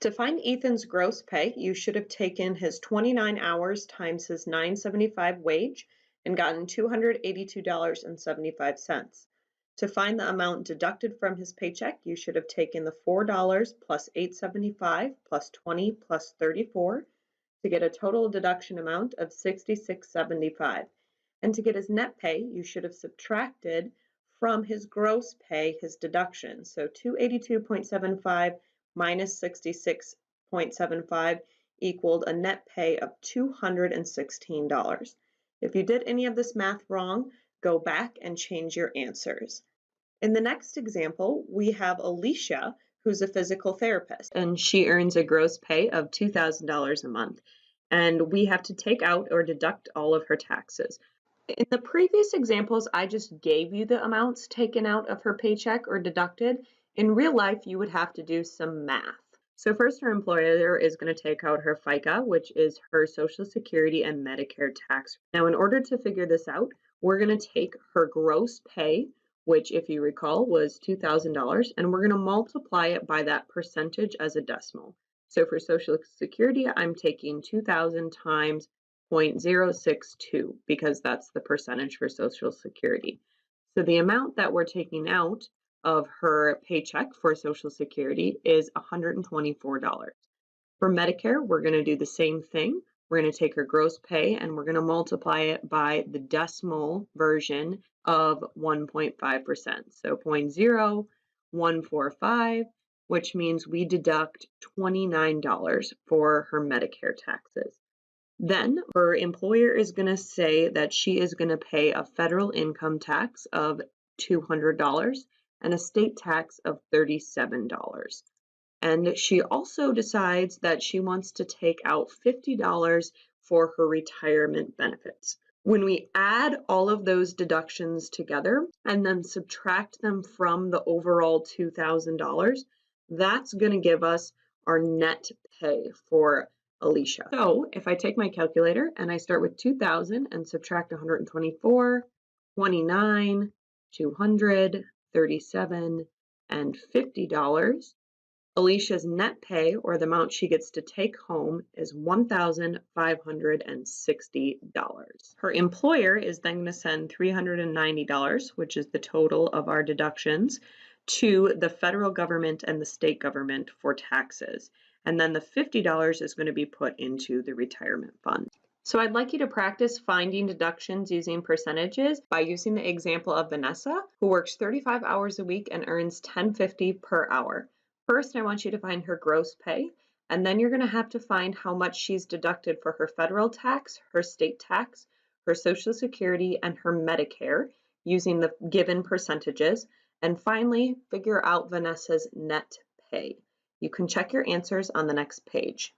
To find Ethan's gross pay, you should have taken his 29 hours times his $9.75 wage and gotten $282.75. To find the amount deducted from his paycheck, you should have taken the $4 plus $8.75 plus 20 plus 34 to get a total deduction amount of $66.75. And to get his net pay, you should have subtracted from his gross pay his deduction. So 282.75 minus 66.75 equaled a net pay of $216. If you did any of this math wrong, go back and change your answers. In the next example, we have Alicia, who's a physical therapist, and she earns a gross pay of $2,000 a month. And we have to take out or deduct all of her taxes. In the previous examples, I just gave you the amounts taken out of her paycheck or deducted. In real life, you would have to do some math. So first, her employer is going to take out her FICA, which is her Social Security and Medicare tax. Now, in order to figure this out, we're going to take her gross pay, which, if you recall, was $2,000, and we're going to multiply it by that percentage as a decimal. So for Social Security, I'm taking 2,000 times 0.062 because that's the percentage for Social Security. So the amount that we're taking out of her paycheck for Social Security is $124. For Medicare, we're going to do the same thing. We're going to take her gross pay and we're going to multiply it by the decimal version of 1.5%. So 0.0145, which means we deduct $29 for her Medicare taxes. Then her employer is going to say that she is going to pay a federal income tax of $200 and a state tax of $37. And she also decides that she wants to take out $50 for her retirement benefits. When we add all of those deductions together and then subtract them from the overall $2,000, that's going to give us our net pay for Alicia. So if I take my calculator and I start with 2,000 and subtract 124, 29, 200, 37, and $50, Alicia's net pay, or the amount she gets to take home, is $1,560. Her employer is then going to send $390, which is the total of our deductions, to the federal government and the state government for taxes. And then the $50 is going to be put into the retirement fund. So I'd like you to practice finding deductions using percentages by using the example of Vanessa, who works 35 hours a week and earns $10.50 per hour. First, I want you to find her gross pay, and then you're going to have to find how much she's deducted for her federal tax, her state tax, her Social Security, and her Medicare using the given percentages. And finally, figure out Vanessa's net pay. You can check your answers on the next page.